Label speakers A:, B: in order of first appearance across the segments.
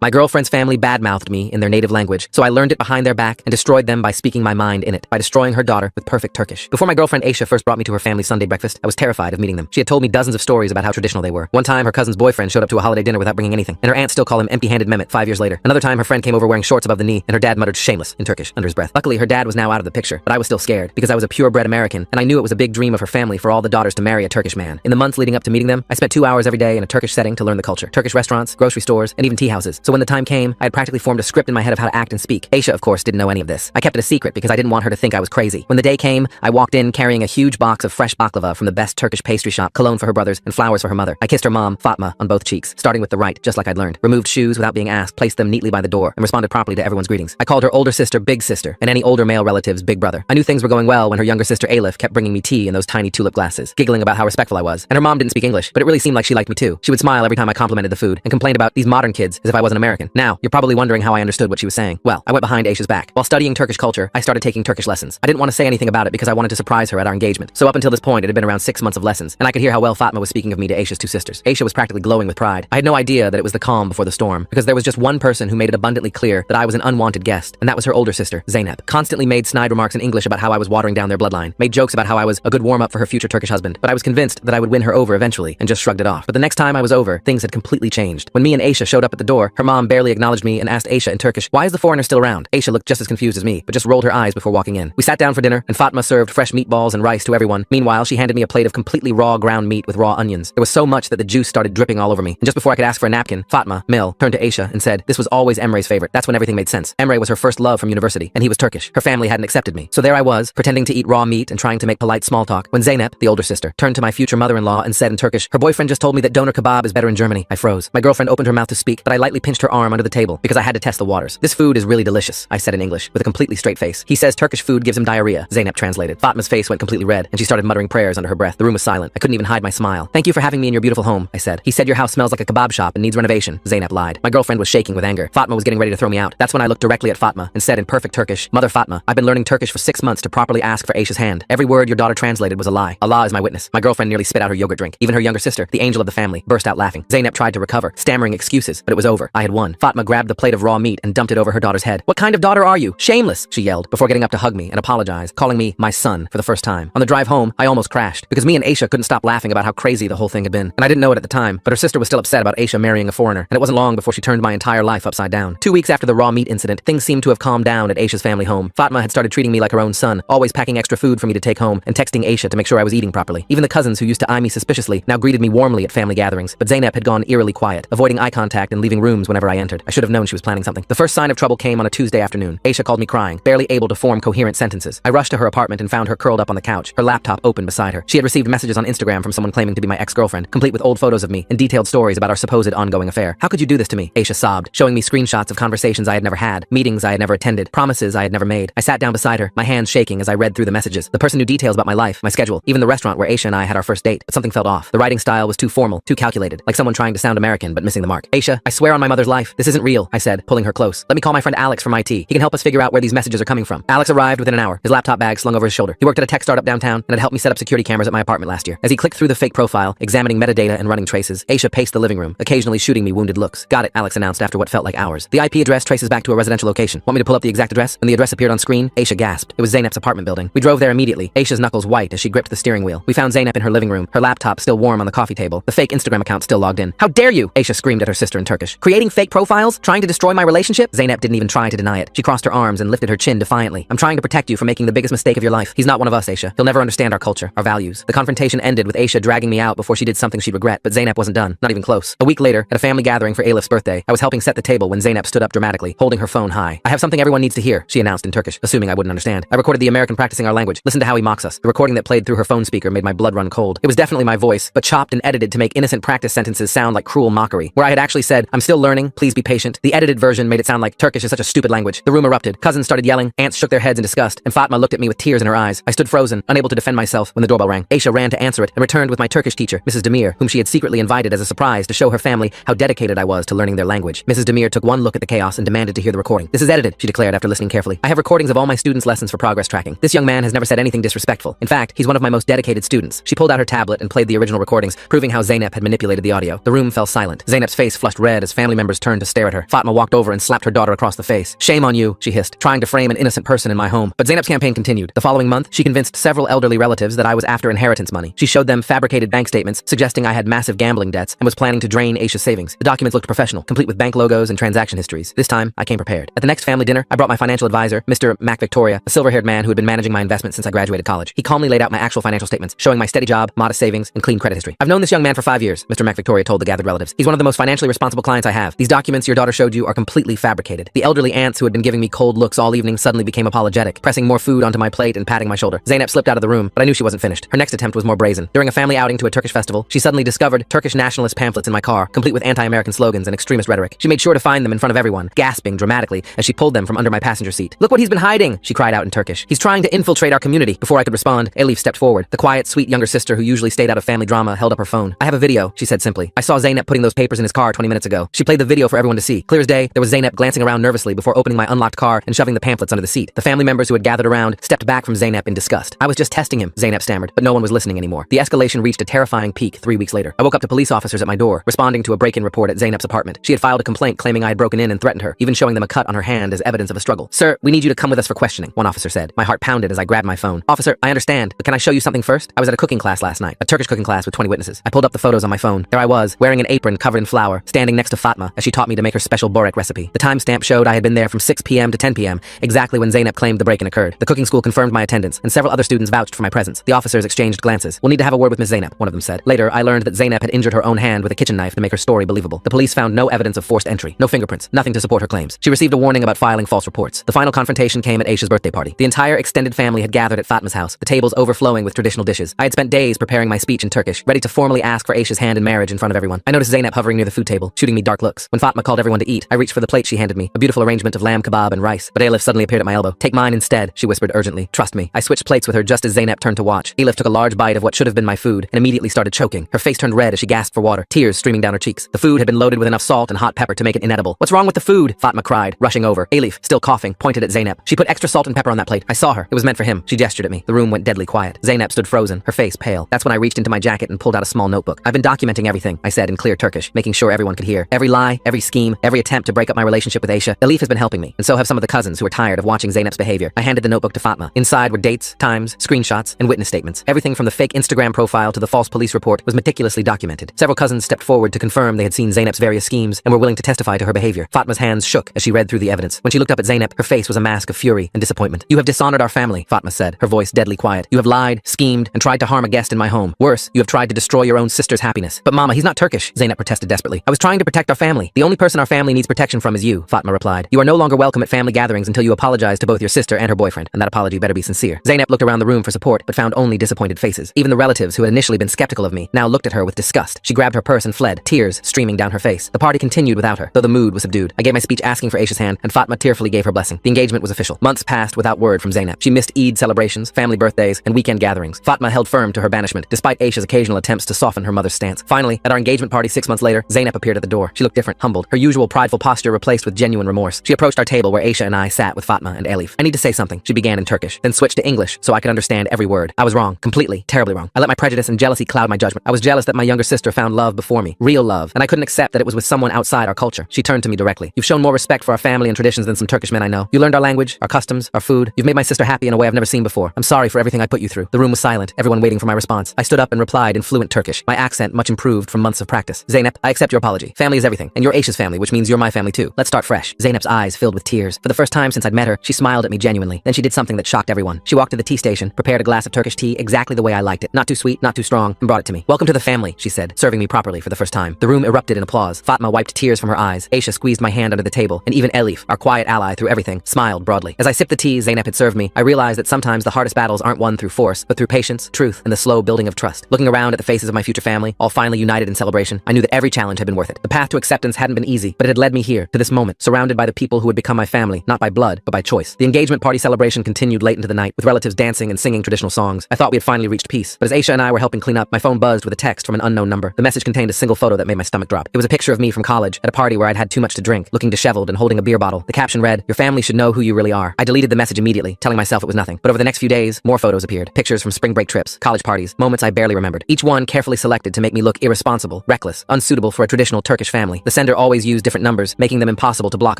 A: My girlfriend's family badmouthed me in their native language, so I learned it behind their back and destroyed them by speaking my mind in it, by destroying her daughter with perfect Turkish. Before my girlfriend Aisha first brought me to her family's Sunday breakfast, I was terrified of meeting them. She had told me dozens of stories about how traditional they were. One time, her cousin's boyfriend showed up to a holiday dinner without bringing anything, and her aunt still called him empty-handed Mehmet 5 years later. Another time, her friend came over wearing shorts above the knee, and her dad muttered shameless in Turkish under his breath. Luckily, her dad was now out of the picture, but I was still scared because I was a purebred American, and I knew it was a big dream of her family for all the daughters to marry a Turkish man. In the months leading up to meeting them, I spent 2 hours every day in a Turkish setting to learn the culture. Turkish restaurants, grocery stores, and even tea houses. So when the time came, I had practically formed a script in my head of how to act and speak. Aisha, of course, didn't know any of this. I kept it a secret because I didn't want her to think I was crazy. When the day came, I walked in carrying a huge box of fresh baklava from the best Turkish pastry shop, cologne for her brothers, and flowers for her mother. I kissed her mom, Fatma, on both cheeks, starting with the right, just like I'd learned. Removed shoes without being asked, placed them neatly by the door, and responded properly to everyone's greetings. I called her older sister Big Sister, and any older male relatives Big Brother. I knew things were going well when her younger sister Alif kept bringing me tea in those tiny tulip glasses, giggling about how respectful I was. And her mom didn't speak English, but it really seemed like she liked me too. She would smile every time I complimented the food, and complained about these modern kids as if I wasn't American. Now, you're probably wondering how I understood what she was saying. Well, I went behind Aisha's back. While studying Turkish culture, I started taking Turkish lessons. I didn't want to say anything about it because I wanted to surprise her at our engagement. So up until this point, it had been around 6 months of lessons, and I could hear how well Fatma was speaking of me to Aisha's two sisters. Aisha was practically glowing with pride. I had no idea that it was the calm before the storm, because there was just one person who made it abundantly clear that I was an unwanted guest, and that was her older sister, Zeynep. Constantly made snide remarks in English about how I was watering down their bloodline, made jokes about how I was a good warm-up for her future Turkish husband, but I was convinced that I would win her over eventually, and just shrugged it off. But the next time I was over, things had completely changed. When me and Aisha showed up at the door, her mom barely acknowledged me and asked Aisha in Turkish, "Why is the foreigner still around?" Aisha looked just as confused as me, but just rolled her eyes before walking in. We sat down for dinner, and Fatma served fresh meatballs and rice to everyone. Meanwhile, she handed me a plate of completely raw ground meat with raw onions. There was so much that the juice started dripping all over me. And just before I could ask for a napkin, Fatma, Mil, turned to Aisha and said, "This was always Emre's favorite." That's when everything made sense. Emre was her first love from university, and he was Turkish. Her family hadn't accepted me. So there I was, pretending to eat raw meat and trying to make polite small talk, when Zeynep, the older sister, turned to my future mother-in-law and said in Turkish, "Her boyfriend just told me that doner kebab is better in Germany." I froze. My girlfriend opened her mouth to speak, but I lightly pinched her arm under the table because I had to test the waters. "This food is really delicious," I said in English, with a completely straight face. "He says Turkish food gives him diarrhea," Zeynep translated. Fatma's face went completely red, and she started muttering prayers under her breath. The room was silent. I couldn't even hide my smile. "Thank you for having me in your beautiful home," I said. "He said your house smells like a kebab shop and needs renovation," Zeynep lied. My girlfriend was shaking with anger. Fatma was getting ready to throw me out. That's when I looked directly at Fatma and said in perfect Turkish, "Mother Fatma, I've been learning Turkish for 6 months to properly ask for Aisha's hand. Every word your daughter translated was a lie. Allah is my witness." My girlfriend nearly spit out her yogurt drink. Even her younger sister, the angel of the family, burst out laughing. Zeynep tried to recover, stammering excuses, but it was over. I had won. Fatma grabbed the plate of raw meat and dumped it over her daughter's head. "What kind of daughter are you? Shameless!" she yelled, before getting up to hug me and apologize, calling me my son for the first time. On the drive home, I almost crashed, because me and Aisha couldn't stop laughing about how crazy the whole thing had been. And I didn't know it at the time, but her sister was still upset about Aisha marrying a foreigner, and it wasn't long before she turned my entire life upside down. 2 weeks after the raw meat incident, things seemed to have calmed down at Aisha's family home. Fatma had started treating me like her own son, always packing extra food for me to take home, and texting Aisha to make sure I was eating properly. Even the cousins who used to eye me suspiciously now greeted me warmly at family gatherings, but Zeynep had gone eerily quiet, avoiding eye contact and leaving rooms whenever I entered. I should have known she was planning something. The first sign of trouble came on a Tuesday afternoon. Aisha called me crying, barely able to form coherent sentences. I rushed to her apartment and found her curled up on the couch, her laptop open beside her. She had received messages on Instagram from someone claiming to be my ex-girlfriend, complete with old photos of me and detailed stories about our supposed ongoing affair. "How could you do this to me?" Aisha sobbed, showing me screenshots of conversations I had never had, meetings I had never attended, promises I had never made. I sat down beside her, my hands shaking as I read through the messages. The person knew details about my life, my schedule, even the restaurant where Aisha and I had our first date, but something felt off. The writing style was too formal, too calculated, like someone trying to sound American but missing the mark. "Aisha, I swear on my mother's life, this isn't real," I said, pulling her close. "Let me call my friend Alex from IT. He can help us figure out where these messages are coming from." Alex arrived within an hour, his laptop bag slung over his shoulder. He worked at a tech startup downtown and had helped me set up security cameras at my apartment last year. As he clicked through the fake profile, examining metadata and running traces, Aisha paced the living room, occasionally shooting me wounded looks. "Got it," Alex announced after what felt like hours. "The IP address traces back to a residential location. Want me to pull up the exact address?" When the address appeared on screen, Aisha gasped. It was Zeynep's apartment building. We drove there immediately, Aisha's knuckles white as she gripped the steering wheel. We found Zeynep in her living room, her laptop still warm on the coffee table, the fake Instagram account still logged in. "How dare you!" Aisha screamed at her sister in Turkish. "Creating fake profiles? Trying to destroy my relationship?" Zeynep didn't even try to deny it. She crossed her arms and lifted her chin defiantly. "I'm trying to protect you from making the biggest mistake of your life. He's not one of us, Aisha. He'll never understand our culture, our values." The confrontation ended with Aisha dragging me out before she did something she'd regret, but Zeynep wasn't done, not even close. A week later, at a family gathering for Alif's birthday, I was helping set the table when Zeynep stood up dramatically, holding her phone high. "I have something everyone needs to hear," she announced in Turkish, assuming I wouldn't understand. "I recorded the American practicing our language. Listen to how he mocks us." The recording that played through her phone speaker made my blood run cold. It was definitely my voice, but chopped and edited to make innocent practice sentences sound like cruel mockery. Where I had actually said, "I'm still learning, please be patient," the edited version made it sound like Turkish is such a stupid language. The room erupted. Cousins started yelling, aunts shook their heads in disgust, and Fatma looked at me with tears in her eyes. I stood frozen, unable to defend myself when the doorbell rang. Aisha ran to answer it and returned with my Turkish teacher, Mrs. Demir, whom she had secretly invited as a surprise to show her family how dedicated I was to learning their language. Mrs. Demir took one look at the chaos and demanded to hear the recording. "This is edited," she declared after listening carefully. "I have recordings of all my students' lessons for progress tracking. This young man has never said anything disrespectful. In fact, he's one of my most dedicated students." She pulled out her tablet and played the original recordings, proving how Zeynep had manipulated the audio. The room fell silent. Zeynep's face flushed red as family members members turned to stare at her. Fatma walked over and slapped her daughter across the face. "Shame on you," she hissed, trying to frame an innocent person in my home. But Zainab's campaign continued. The following month, she convinced several elderly relatives that I was after inheritance money. She showed them fabricated bank statements suggesting I had massive gambling debts and was planning to drain Aisha's savings. The documents looked professional, complete with bank logos and transaction histories. This time, I came prepared. At the next family dinner, I brought my financial advisor, Mr. Mac Victoria, a silver-haired man who had been managing my investments since I graduated college. He calmly laid out my actual financial statements, showing my steady job, modest savings, and clean credit history. "I've known this young man for 5 years," Mr. Mac Victoria told the gathered relatives. "He's one of the most financially responsible clients I have. These documents your daughter showed you are completely fabricated." The elderly aunts who had been giving me cold looks all evening suddenly became apologetic, pressing more food onto my plate and patting my shoulder. Zainab slipped out of the room, but I knew she wasn't finished. Her next attempt was more brazen. During a family outing to a Turkish festival, she suddenly discovered Turkish nationalist pamphlets in my car, complete with anti-American slogans and extremist rhetoric. She made sure to find them in front of everyone, gasping dramatically as she pulled them from under my passenger seat. "Look what he's been hiding," she cried out in Turkish. "He's trying to infiltrate our community." Before I could respond, Elif stepped forward. The quiet, sweet younger sister who usually stayed out of family drama held up her phone. "I have a video," she said simply. "I saw Zainab putting those papers in his car 20 minutes ago." She played the video for everyone to see. Clear as day, there was Zainab glancing around nervously before opening my unlocked car and shoving the pamphlets under the seat. The family members who had gathered around stepped back from Zainab in disgust. "I was just testing him," Zainab stammered, but no one was listening anymore. The escalation reached a terrifying peak 3 weeks later. I woke up to police officers at my door, responding to a break-in report at Zainab's apartment. She had filed a complaint claiming I had broken in and threatened her, even showing them a cut on her hand as evidence of a struggle. "Sir, we need you to come with us for questioning," one officer said. My heart pounded as I grabbed my phone. "Officer, I understand, but can I show you something first? I was at a cooking class last night, a Turkish cooking class with 20 witnesses. I pulled up the photos on my phone. There I was, wearing an apron covered in flour, standing next to Fatma as she taught me to make her special borek recipe. The timestamp showed I had been there from 6 p.m. to 10 p.m., exactly when Zainab claimed the break-in occurred. The cooking school confirmed my attendance, and several other students vouched for my presence. The officers exchanged glances. "We'll need to have a word with Ms. Zainab," one of them said. Later, I learned that Zainab had injured her own hand with a kitchen knife to make her story believable. The police found no evidence of forced entry, no fingerprints, nothing to support her claims. She received a warning about filing false reports. The final confrontation came at Aisha's birthday party. The entire extended family had gathered at Fatma's house, the tables overflowing with traditional dishes. I had spent days preparing my speech in Turkish, ready to formally ask for Aisha's hand in marriage in front of everyone. I noticed Zainab hovering near the food table, shooting me dark looks. When Fatma called everyone to eat, I reached for the plate she handed me, a beautiful arrangement of lamb kebab and rice. But Elif suddenly appeared at my elbow. "Take mine instead," she whispered urgently. "Trust me." I switched plates with her just as Zainab turned to watch. Elif took a large bite of what should have been my food and immediately started choking. Her face turned red as she gasped for water, tears streaming down her cheeks. The food had been loaded with enough salt and hot pepper to make it inedible. "What's wrong with the food?" Fatma cried, rushing over. Elif, still coughing, pointed at Zainab. "She put extra salt and pepper on that plate. I saw her. It was meant for him." She gestured at me. The room went deadly quiet. Zainab stood frozen, her face pale. That's when I reached into my jacket and pulled out a small notebook. "I've been documenting everything," I said in clear Turkish, making sure everyone could hear. "Every lie, every scheme, every attempt to break up my relationship with Aisha. Elif has been helping me, and so have some of the cousins who are tired of watching Zainab's behavior." I handed the notebook to Fatma. Inside were dates, times, screenshots, and witness statements. Everything from the fake Instagram profile to the false police report was meticulously documented. Several cousins stepped forward to confirm they had seen Zainab's various schemes and were willing to testify to her behavior. Fatma's hands shook as she read through the evidence. When she looked up at Zainab, her face was a mask of fury and disappointment. "You have dishonored our family," Fatma said, her voice deadly quiet. "You have lied, schemed, and tried to harm a guest in my home. Worse, you have tried to destroy your own sister's happiness." "But Mama, he's not Turkish," Zainab protested desperately. "I was trying to protect our family. The only person our family needs protection from is you," Fatma replied. "You are no longer welcome at family gatherings until you apologize to both your sister and her boyfriend, and that apology better be sincere." Zainab looked around the room for support, but found only disappointed faces. Even the relatives who had initially been skeptical of me now looked at her with disgust. She grabbed her purse and fled, tears streaming down her face. The party continued without her, though the mood was subdued. I gave my speech asking for Aisha's hand, and Fatma tearfully gave her blessing. The engagement was official. Months passed without word from Zainab. She missed Eid celebrations, family birthdays, and weekend gatherings. Fatma held firm to her banishment, despite Aisha's occasional attempts to soften her mother's stance. Finally, at our engagement party 6 months later, Zainab appeared at the door. She looked different, humbled, her usual prideful posture replaced with genuine remorse. She approached our table where Aisha and I sat with Fatma and Elif. "I need to say something," she began in Turkish, then switched to English so I could understand every word. "I was wrong, completely, terribly wrong. I let my prejudice and jealousy cloud my judgment. I was jealous that my younger sister found love before me, real love, and I couldn't accept that it was with someone outside our culture." She turned to me directly. "You've shown more respect for our family and traditions than some Turkish men I know. You learned our language, our customs, our food. You've made my sister happy in a way I've never seen before. I'm sorry for everything I put you through." The room was silent, everyone waiting for my response. I stood up and replied in fluent Turkish, my accent much improved from months of practice. "Zainab, I accept your apology. Family is everything, and you're Aisha's family, which means you're my family too. Let's start fresh." Zainab's eyes filled with tears. For the first time since I'd met her, she smiled at me genuinely. Then she did something that shocked everyone. She walked to the tea station, prepared a glass of Turkish tea exactly the way I liked it. Not too sweet, not too strong, and brought it to me. "Welcome to the family," she said, serving me properly for the first time. The room erupted in applause. Fatma wiped tears from her eyes. Aisha squeezed my hand under the table, and even Elif, our quiet ally through everything, smiled broadly. As I sipped the tea Zainab had served me, I realized that sometimes the hardest battles aren't won through force, but through patience, truth, and the slow building of trust. Looking around at the faces of my future family, all finally united in celebration, I knew that every challenge had been worth it. The path to acceptance hadn't been easy, but it had led me here, to this moment, surrounded by the people who would become my family, not by blood, but by choice. The engagement party celebration continued late into the night, with relatives dancing and singing traditional songs. I thought we had finally reached peace, but as Aisha and I were helping clean up, my phone buzzed with a text from an unknown number. The message contained a single photo that made my stomach drop. It was a picture of me from college, at a party where I'd had too much to drink, looking disheveled and holding a beer bottle. The caption read, "Your family should know who you really are." I deleted the message immediately, telling myself it was nothing. But over the next few days, more photos appeared. Pictures from spring break trips, college parties, moments I barely remembered. Each one carefully selected to make me look irresponsible, reckless, unsuitable for a traditional Turkish family. The sender always used different numbers, making them impossible to block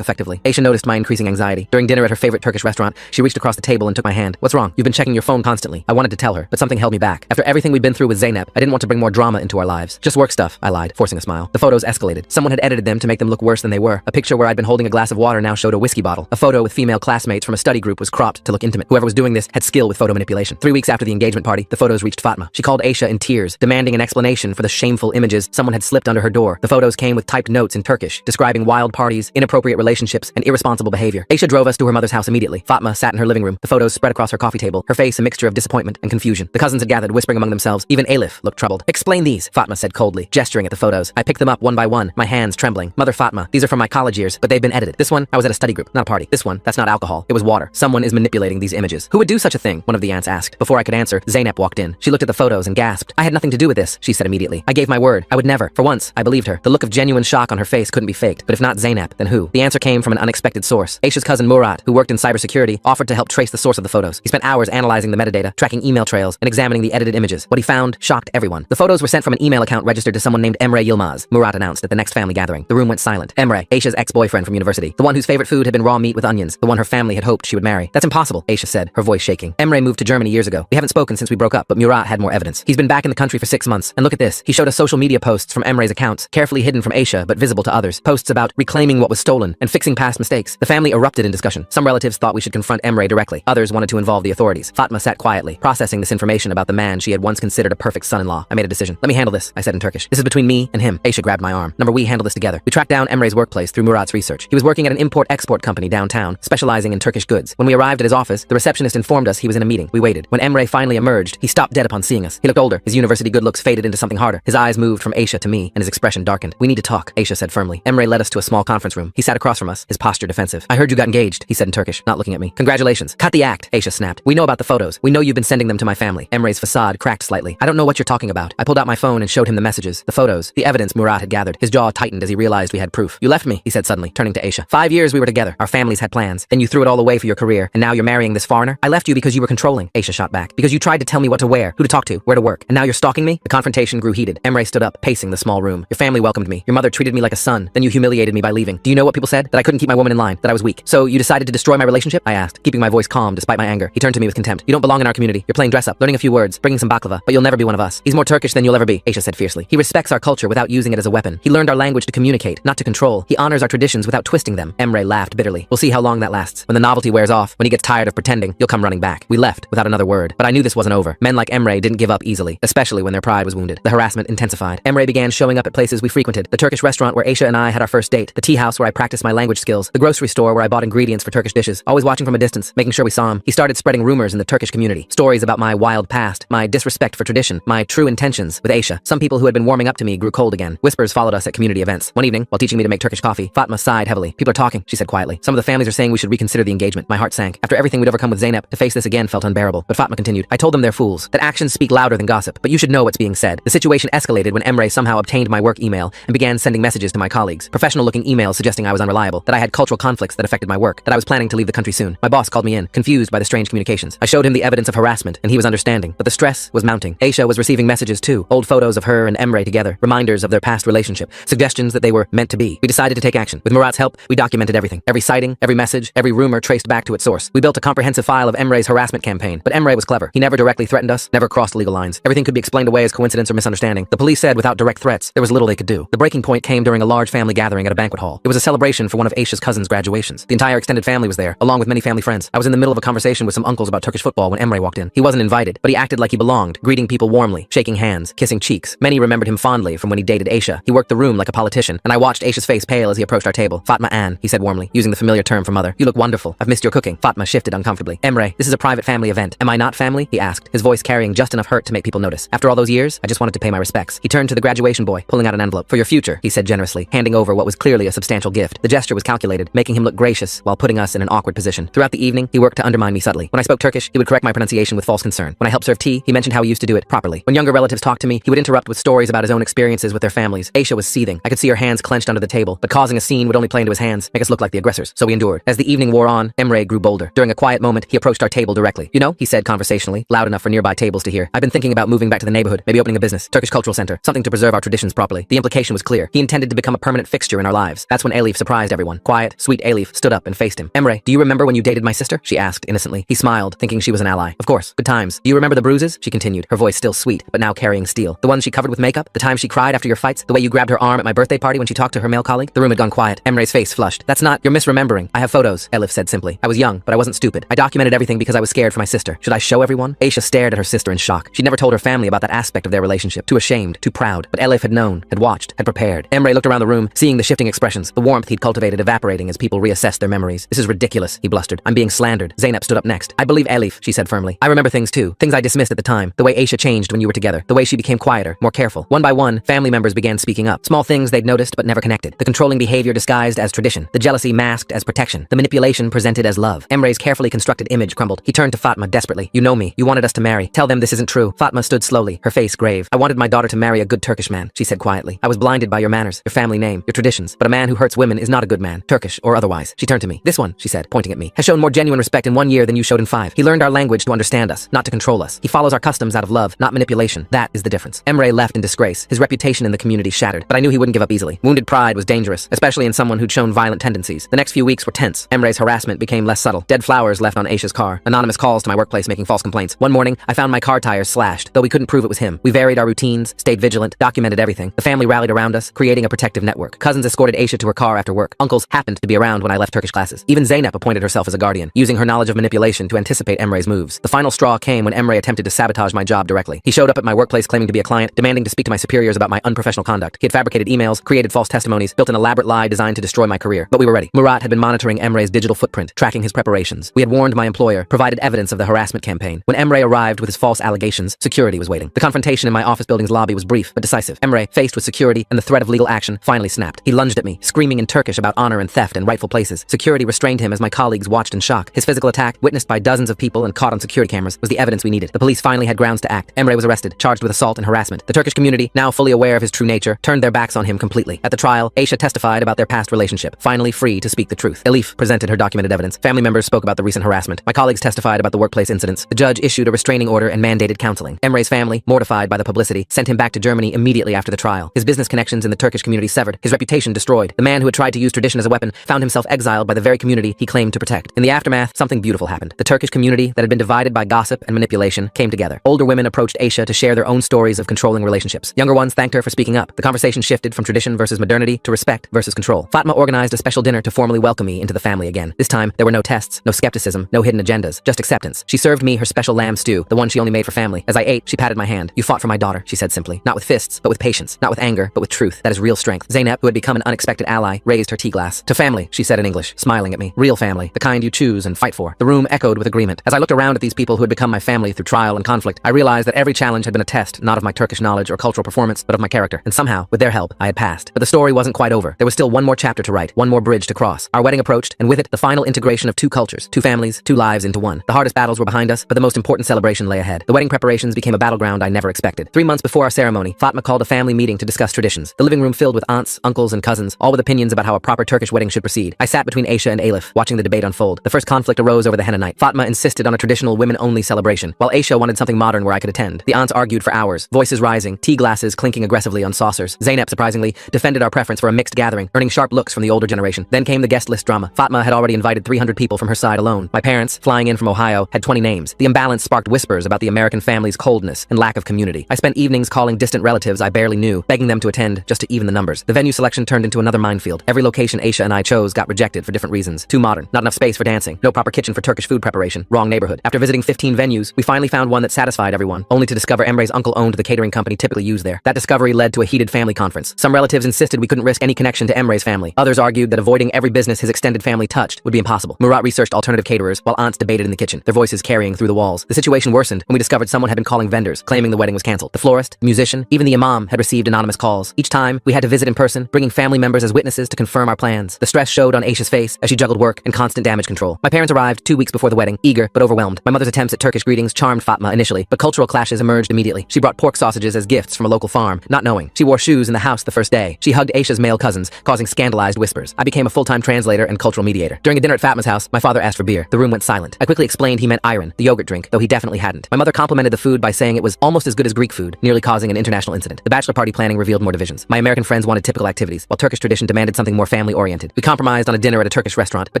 A: effectively. Aisha noticed my increasing anxiety. During dinner at her favorite Turkish restaurant, she reached across the table and took my hand. What's wrong? You've been checking your phone constantly. I wanted to tell her, but something held me back. After everything we'd been through with Zeynep, I didn't want to bring more drama into our lives. Just work stuff, I lied, forcing a smile. The photos escalated. Someone had edited them to make them look worse than they were. A picture where I'd been holding a glass of water now showed a whiskey bottle. A photo with female classmates from a study group was cropped to look intimate. Whoever was doing this had skill with photo manipulation. 3 weeks after the engagement party, the photos reached Fatma. She called Aisha in tears, demanding an explanation for the shameful images someone had slipped under her door. The photos came with typed notes in Turkish, describing wild parties, inappropriate relationships, and irresponsible behavior. Aisha drove us to her mother's house immediately. Fatma sat in her living room, the photos spread across her coffee table, her face a mixture of disappointment and confusion. The cousins had gathered, whispering among themselves. Even Alif looked troubled. Explain these, Fatma said coldly, gesturing at the photos. I picked them up one by one, my hands trembling. Mother Fatma, these are from my college years, but they've been edited. This one, I was at a study group, not a party. This one, that's not alcohol. It was water. Someone is manipulating these images. Who would do such a thing? One of the aunts asked. Before I could answer, Zeynep walked in. She looked at the photos and gasped. I had nothing to do with this, she said immediately. I gave my word. I would never. For once, I believed her. The look of genuine shock on her face couldn't be faked. But if not Zeynep, then who? The answer came from an unexpected source. Aisha's cousin Murat, who worked in cybersecurity, offered to help trace the source of the photos. He spent hours analyzing the metadata, tracking email trails, and examining the edited images. What he found shocked everyone. The photos were sent from an email account registered to someone named Emre Yilmaz. Murat announced at the next family gathering. The room went silent. Emre, Aisha's ex-boyfriend from university. The one whose favorite food had been raw meat with onions. The one her family had hoped she would marry. That's impossible, Aisha said, her voice shaking. Emre moved to Germany years ago. We haven't spoken since we broke up, but Murat had more evidence. He's been back in the country for 6 months. And look at this. He showed us social media posts from Emre's accounts, carefully hidden from Aisha, but visible to others. Posts about reclaiming what was stolen and fixing past mistakes. The family erupted in discussion. Some relatives thought we should confront Emre directly. Others wanted to involve the authorities. Fatma sat quietly, processing this information about the man she had once considered a perfect son-in-law. I made a decision. Let me handle this, I said in Turkish. This is between me and him. Aisha grabbed my arm. We handle this together. We tracked down Emre's workplace through Murat's research. He was working at an import-export company downtown, specializing in Turkish goods. When we arrived at his office, the receptionist informed us he was in a meeting. We waited. When Emre finally emerged, he stopped dead upon seeing us. He looked older. His university good looks faded into something harder. His eyes moved from Aisha to me, and his expression darkened. We need to talk, Aisha said firmly. Emre led us to a small conference room. He sat across from us, his posture defensive. I heard you got engaged, he said in Turkish, not looking at me. Congratulations. Cut the act, Aisha snapped. We know about the photos. We know you've been sending them to my family. Emre's facade cracked slightly. I don't know what you're talking about. I pulled out my phone and showed him the messages, the photos, the evidence Murat had gathered. His jaw tightened as he realized we had proof. You left me, he said suddenly, turning to Aisha. 5 years we were together. Our families had plans. Then you threw it all away for your career, and now you're marrying this foreigner? I left you because you were controlling, Aisha shot back. Because you tried to tell me what to wear, who to talk to, where to work, and now you're stalking me? The confrontation grew heated. Emre stood up, pacing the small room. Your family welcomed me. Your mother treated me like a son. Then you humiliated me by leaving. Do you know what people said? That I couldn't keep my woman in line, that I was weak. So you decided to destroy my relationship? I asked, keeping my voice calm despite my anger. He turned to me with contempt. You don't belong in our community. You're playing dress up, learning a few words, bringing some baklava, but you'll never be one of us. He's more Turkish than you'll ever be, Aisha said fiercely. He respects our culture without using it as a weapon. He learned our language to communicate, not to control. He honors our traditions without twisting them. Emre laughed bitterly. We'll see how long that lasts. When the novelty wears off, when he gets tired of pretending, you'll come running back. We left without another word. But I knew this wasn't over. Men like Emre didn't give up easily, especially when their pride was wounded. The harassment intensified. Emre began showing up at places we frequented. The Turkish restaurant where Aisha and I had our first date. The tea house where I practiced my language skills. The grocery store where I bought ingredients for Turkish dishes. Always watching from a distance, making sure we saw him. He started spreading rumors in the Turkish community. Stories about my wild past, my disrespect for tradition, my true intentions with Aisha. Some people who had been warming up to me grew cold again. Whispers followed us at community events. One evening, while teaching me to make Turkish coffee, Fatma sighed heavily. People are talking, she said quietly. Some of the families are saying we should reconsider the engagement. My heart sank. After everything we'd overcome with Zeynep, to face this again felt unbearable. But Fatma continued. I told them they're fools, that actions speak louder than gossip, but you should know what's being said. The situation escalated when Emre somehow obtained my work email and began sending messages to my colleagues. Professional-looking emails suggesting I was unreliable, that I had cultural conflicts that affected my work, that I was planning to leave the country soon. My boss called me in, confused by the strange communications. I showed him the evidence of harassment, and he was understanding, but the stress was mounting. Aisha was receiving messages too, old photos of her and Emre together, reminders of their past relationship, suggestions that they were meant to be. We decided to take action. With Murat's help, we documented everything. Every sighting, every message, every rumor traced back to its source. We built a comprehensive file of Emre's harassment campaign, but Emre was clever. He never directly threatened us, never crossed legal lines. Everything could be explained away as coincidence or misunderstanding. The police said without direct threats, there was little they could do. The breaking point came during a large family gathering at a banquet hall. It was a celebration for one of Aisha's cousins' graduations. The entire extended family was there, along with many family friends. I was in the middle of a conversation with some uncles about Turkish football when Emre walked in. He wasn't invited, but he acted like he belonged, greeting people warmly, shaking hands, kissing cheeks. Many remembered him fondly from when he dated Aisha. He worked the room like a politician, and I watched Aisha's face pale as he approached our table. Fatma Ann, he said warmly, using the familiar term for mother. You look wonderful. I've missed your cooking. Fatma shifted uncomfortably. Emre, this is a private family event. Am I not family? He asked, his voice carrying just enough hurt to make people notice. After all those years, I just wanted to pay my respects. He turned to the graduation boy, pulling out an envelope. For your future, he said generously, handing over what was clearly a substantial gift. The gesture was calculated, making him look gracious while putting us in an awkward position. Throughout the evening, he worked to undermine me subtly. When I spoke Turkish, he would correct my pronunciation with false concern. When I helped serve tea, he mentioned how he used to do it properly. When younger relatives talked to me, he would interrupt with stories about his own experiences with their families. Aisha was seething. I could see her hands clenched under the table, but causing a scene would only play into his hands, make us look like the aggressors. So we endured. As the evening wore on, Emre grew bolder. During a quiet moment, he approached our table directly. You know, he said conversationally, loud enough for nearby tables to hear. I've been thinking about moving back to the neighborhood, maybe opening a business, Turkish cultural center, something to preserve our traditions properly. The implication was clear. He intended to become a permanent fixture in our lives. That's when Elif surprised everyone. Quiet, sweet Elif stood up and faced him. Emre, do you remember when you dated my sister? She asked innocently. He smiled, thinking she was an ally. Of course, good times. Do you remember the bruises? She continued, her voice still sweet, but now carrying steel. The ones she covered with makeup? The time she cried after your fights? The way you grabbed her arm at my birthday party when she talked to her male colleague? The room had gone quiet. Emre's face flushed. That's not, you're misremembering. I have photos, Elif said simply. I was young, but I wasn't stupid. I documented everything because I was scared for my sister. Should I show everyone? Aisha stared at her sister in shock. She'd never told her family about that aspect of their relationship. Too ashamed, too proud. But Elif had known, had watched, had prepared. Emre looked around the room, seeing the shifting expressions, the warmth he'd cultivated evaporating as people reassessed their memories. This is ridiculous, he blustered. I'm being slandered. Zainab stood up next. I believe Elif, she said firmly. I remember things too. Things I dismissed at the time. The way Aisha changed when you were together. The way she became quieter, more careful. One by one, family members began speaking up. Small things they'd noticed but never connected. The controlling behavior disguised as tradition. The jealousy masked as protection. The manipulation presented as love. Emre's carefully constructed image crumbled. He turned to Fatma desperately. You know me. You wanted us to marry. Tell them this isn't true. Fatma stood slowly, her face grave. I wanted my daughter to marry a good Turkish man, she said quietly. I was blinded by your manners, your family name, your traditions. But a man who hurts women is not a good man, Turkish or otherwise. She turned to me. This one, she said, pointing at me, has shown more genuine respect in 1 year than you showed in 5. He learned our language to understand us, not to control us. He follows our customs out of love, not manipulation. That is the difference. Emre left in disgrace, his reputation in the community shattered. But I knew he wouldn't give up easily. Wounded pride was dangerous, especially in someone who'd shown violent tendencies. The next few weeks were tense. Emre's harassment became less subtle. Dead flowers left on Aisha's car. Anonymous calls to my workplace making false complaints. One morning, I found my car tires slashed, though we couldn't prove it was him. We varied our routines, stayed vigilant, documented everything. The family rallied around us, creating a protective network. Cousins escorted Aisha to her car after work. Uncles happened to be around when I left Turkish classes. Even Zainab appointed herself as a guardian, using her knowledge of manipulation to anticipate Emre's moves. The final straw came when Emre attempted to sabotage my job directly. He showed up at my workplace claiming to be a client, demanding to speak to my superiors about my unprofessional conduct. He had fabricated emails, created false testimonies, built an elaborate lie designed to destroy my career. But we were ready. Murat had been monitoring Emre's digital footprint, tracking his preparations. We had warned my employer, provided evidence of the harassment campaign. When Emre arrived with his false allegations, security was waiting. The confrontation in my office building's lobby was brief but decisive. Emre, faced with security and the threat of legal action, finally snapped. He lunged at me, screaming in Turkish about honor and theft and rightful places. Security restrained him as my colleagues watched in shock. His physical attack, witnessed by dozens of people and caught on security cameras, was the evidence we needed. The police finally had grounds to act. Emre was arrested, charged with assault and harassment. The Turkish community, now fully aware of his true nature, turned their backs on him completely. At the trial, Aisha testified about their past relationship, finally free to speak the truth. Elif presented her documented evidence. Family members spoke about the recent harassment. My colleagues testified about the workplace incidents. The judge issued a restraining order and mandated counseling. Emre's family, mortified by the publicity, sent him back to Germany immediately after the trial. His business connections in the Turkish community severed, his reputation destroyed. The man who had tried to use tradition as a weapon found himself exiled by the very community he claimed to protect. In the aftermath, something beautiful happened. The Turkish community that had been divided by gossip and manipulation came together. Older women approached Aisha to share their own stories of controlling relationships. Younger ones thanked her for speaking up. The conversation shifted from tradition versus modernity to respect versus control. Fatma organized a special dinner to formally welcome me into the family again. This time, there were no tests, no skepticism, no hidden agendas, just acceptance. She served me her special lamb stew, the one she only made for family. As I ate, she patted my hand. You fought for my daughter, she said simply. Not with fists, but with patience. Not with anger, but with truth. That is real strength. Zainab, who had become an unexpected ally, raised her tea glass. To family, she said in English, smiling at me. Real family, the kind you choose and fight for. The room echoed with agreement. As I looked around at these people who had become my family through trial and conflict, I realized that every challenge had been a test, not of my Turkish knowledge or cultural performance, but of my character. And somehow, with their help, I had passed. But the story wasn't quite over. There was still one more chapter to write, one more bridge to cross. Our wedding approached, and with it, the final integration of two cultures, two families, two lives into one. The hardest battles were behind us, but the most important celebration lay ahead. The wedding preparations became a battleground I never expected. 3 months before our ceremony, Fatma called a family meeting to discuss traditions. The living room filled with aunts, uncles, and cousins, all with opinions about how a proper Turkish wedding should proceed. I sat between Aisha and Elif, watching the debate unfold. The first conflict arose over the henna night. Fatma insisted on a traditional women-only celebration, while Aisha wanted something modern where I could attend. The aunts argued for hours, voices rising, tea glasses clinking aggressively on saucers. Zainab, surprisingly, defended our preference for a mixed gathering, earning sharp looks from the older generation. Then came the guest list drama. Fatma had already invited 300 people from her side alone. My parents, flying in from Ohio, had 20 names. The imbalance sparked whispers about the American family's coldness and lack of community. I spent evenings calling distant relatives I barely knew, begging them to attend just to even the numbers. The venue selection turned into another minefield. Every location Aisha and I chose got rejected for different reasons. Too modern, not enough space for dancing, no proper kitchen for Turkish food preparation, wrong neighborhood. After visiting 15 venues, we finally found one that satisfied everyone, only to discover Emre's uncle owned the catering company typically used there. That discovery led to a heated family conference. Some relatives insisted we couldn't risk any connection to Emre's family. Others argued that avoiding every business his extended family touched would be impossible. Murat researched alternative caterers, while aunts debated in the kitchen, their voices carrying through the walls. The situation worsened when we discovered someone had been calling vendors, claiming the wedding was canceled. The florist, the musician, even the imam had received anonymous calls. Each time, we had to visit in person, bringing family members as witnesses to confirm our plans. The stress showed on Aisha's face as she juggled work and constant damage control. My parents arrived 2 weeks before the wedding, eager but overwhelmed. My mother's attempts at Turkish greetings charmed Fatma initially, but cultural clashes emerged immediately. She brought pork sausages as gifts from a local farm, not knowing. She wore shoes in the house the first day. She hugged Aisha's male cousins, causing scandalized whispers. I became a full-time translator and cultural mediator. During a dinner at Fatma's house, my father asked for beer. The room went silent. I quickly explained he meant ayran, the yogurt drink, though he definitely hadn't. My mother complimented the food by saying it was almost as good as Greek food, nearly causing an international incident. The bachelor party planning revealed more divisions. My American friends friends wanted typical activities, while Turkish tradition demanded something more family-oriented. We compromised on a dinner at a Turkish restaurant, but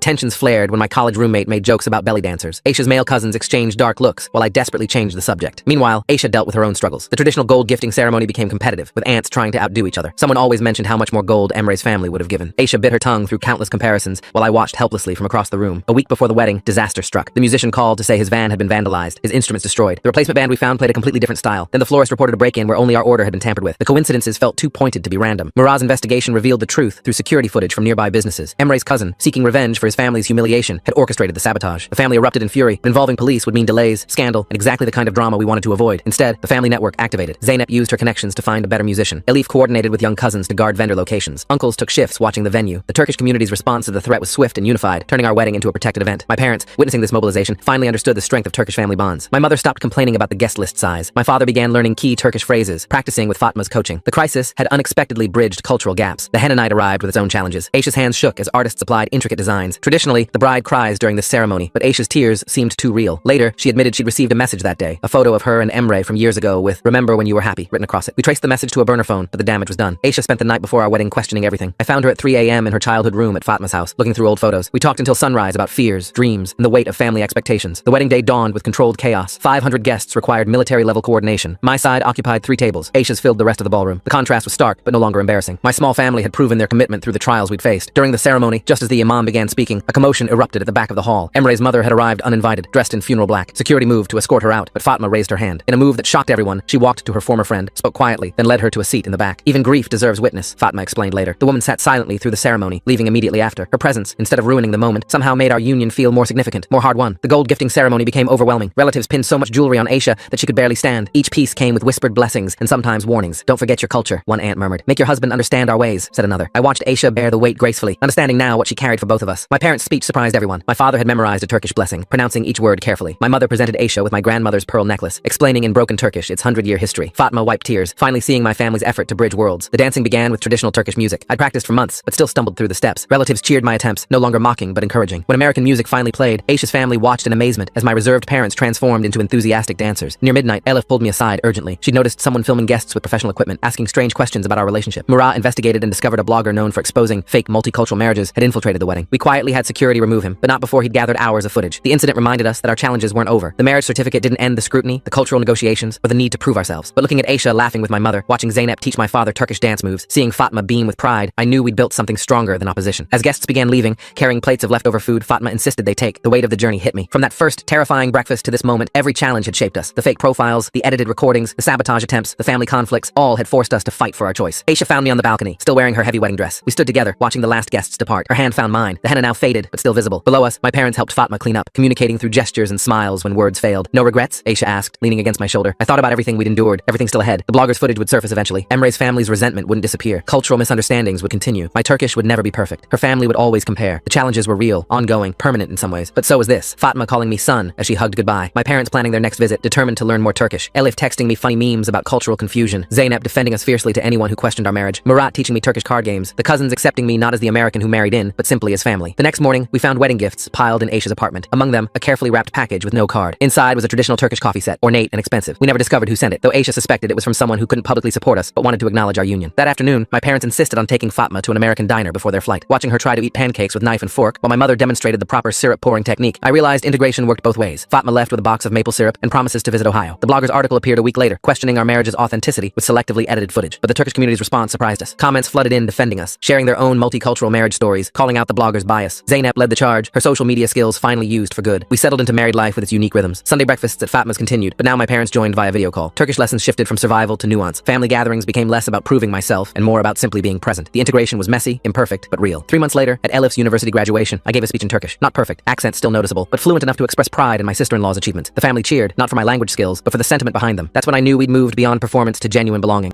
A: tensions flared when my college roommate made jokes about belly dancers. Aisha's male cousins exchanged dark looks, while I desperately changed the subject. Meanwhile, Aisha dealt with her own struggles. The traditional gold gifting ceremony became competitive, with aunts trying to outdo each other. Someone always mentioned how much more gold Emre's family would have given. Aisha bit her tongue through countless comparisons, while I watched helplessly from across the room. A week before the wedding, disaster struck. The musician called to say his van had been vandalized, his instruments destroyed. The replacement band we found played a completely different style. Then the florist reported a break-in where only our order had been tampered with. The coincidences felt too pointed to be random. Murat's investigation revealed the truth through security footage from nearby businesses. Emre's cousin, seeking revenge for his family's humiliation, had orchestrated the sabotage. The family erupted in fury. Involving police would mean delays, scandal, and exactly the kind of drama we wanted to avoid. Instead, the family network activated. Zeynep used her connections to find a better musician. Elif coordinated with young cousins to guard vendor locations. Uncles took shifts watching the venue. The Turkish community's response to the threat was swift and unified, turning our wedding into a protected event. My parents, witnessing this mobilization, finally understood the strength of Turkish family bonds. My mother stopped complaining about the guest list size. My father began learning key Turkish phrases, practicing with Fatma's coaching. The crisis had unexpectedly bridged cultural gaps. The henna night arrived with its own challenges. Aisha's hands shook as artists applied intricate designs. Traditionally, the bride cries during this ceremony, but Aisha's tears seemed too real. Later, she admitted she'd received a message that day, a photo of her and Emre from years ago with "Remember when you were happy" written across it. We traced the message to a burner phone, but the damage was done. Aisha spent the night before our wedding questioning everything. I found her at 3 a.m. in her childhood room at Fatma's house, looking through old photos. We talked until sunrise about fears, dreams, and the weight of family expectations. The wedding day dawned with controlled chaos. 500 guests required military-level coordination. My side occupied 3 tables. Aisha's filled the rest of the ballroom. The contrast was stark, but no longer embarrassing. My small family had proven their commitment through the trials we'd faced. During the ceremony, just as the imam began speaking, a commotion erupted at the back of the hall. Emre's mother had arrived uninvited, dressed in funeral black. Security moved to escort her out, but Fatma raised her hand. In a move that shocked everyone, she walked to her former friend, spoke quietly, then led her to a seat in the back. Even grief deserves witness, Fatma explained later. The woman sat silently through the ceremony, leaving immediately after. Her presence, instead of ruining the moment, somehow made our union feel more significant, more hard-won. The gold gifting ceremony became overwhelming. Relatives pinned so much jewelry on Aisha that she could barely stand. Each piece came with whispered blessings and sometimes warnings. "Don't forget your culture," one aunt murmured. "Make your husband understand our ways," said another. I watched Aisha bear the weight gracefully, understanding now what she carried for both of us. My parents' speech surprised everyone. My father had memorized a Turkish blessing, pronouncing each word carefully. My mother presented Aisha with my grandmother's pearl necklace, explaining in broken Turkish its 100-year history. Fatma wiped tears, finally seeing my family's effort to bridge worlds. The dancing began with traditional Turkish music. I'd practiced for months, but still stumbled through the steps. Relatives cheered my attempts, no longer mocking but encouraging. When American music finally played, Aisha's family watched in amazement as my reserved parents transformed into enthusiastic dancers. Near midnight, Elif pulled me aside urgently. She'd noticed someone filming guests with professional equipment, asking strange questions about our relationship. Murat investigated and discovered a blogger known for exposing fake multicultural marriages had infiltrated the wedding. We quietly had security remove him, but not before he'd gathered hours of footage. The incident reminded us that our challenges weren't over. The marriage certificate didn't end the scrutiny, the cultural negotiations, or the need to prove ourselves. But looking at Aisha laughing with my mother, watching Zeynep teach my father Turkish dance moves, seeing Fatma beam with pride, I knew we'd built something stronger than opposition. As guests began leaving, carrying plates of leftover food Fatma insisted they take, the weight of the journey hit me. From that first terrifying breakfast to this moment, every challenge had shaped us. The fake profiles, the edited recordings, the sabotage attempts, the family conflicts, all had forced us to fight for our choice. Aisha found me on the balcony, still wearing her heavy wedding dress. We stood together, watching the last guests depart. Her hand found mine, the henna now faded, but still visible. Below us, my parents helped Fatma clean up, communicating through gestures and smiles when words failed. "No regrets?" Aisha asked, leaning against my shoulder. I thought about everything we'd endured, everything still ahead. The blogger's footage would surface eventually. Emre's family's resentment wouldn't disappear. Cultural misunderstandings would continue. My Turkish would never be perfect. Her family would always compare. The challenges were real, ongoing, permanent in some ways. But so was this. Fatma calling me son as she hugged goodbye. My parents planning their next visit, determined to learn more Turkish. Elif texting me funny memes about cultural confusion. Zeynep defending us fiercely to anyone who questioned our marriage. Murat teaching me Turkish card games. The cousins accepting me not as the American who married in, but simply as family. The next morning, we found wedding gifts piled in Aisha's apartment. Among them, a carefully wrapped package with no card. Inside was a traditional Turkish coffee set, ornate and expensive. We never discovered who sent it, though Aisha suspected it was from someone who couldn't publicly support us, but wanted to acknowledge our union. That afternoon, my parents insisted on taking Fatma to an American diner before their flight. Watching her try to eat pancakes with knife and fork, while my mother demonstrated the proper syrup pouring technique, I realized integration worked both ways. Fatma left with a box of maple syrup and promises to visit Ohio. The blogger's article appeared a week later, questioning our marriage's authenticity with selectively edited footage. But the Turkish community's response surprised us. Comments flooded in defending us, sharing their own multicultural marriage stories, calling out the blogger's bias. Zeynep led the charge, her social media skills finally used for good. We settled into married life with its unique rhythms. Sunday breakfasts at Fatma's continued, but now my parents joined via video call. Turkish lessons shifted from survival to nuance. Family gatherings became less about proving myself and more about simply being present. The integration was messy, imperfect, but real. 3 months later, at Elif's university graduation, I gave a speech in Turkish. Not perfect, accent still noticeable, but fluent enough to express pride in my sister-in-law's achievements. The family cheered, not for my language skills, but for the sentiment behind them. That's when I knew we'd moved beyond performance to genuine belonging.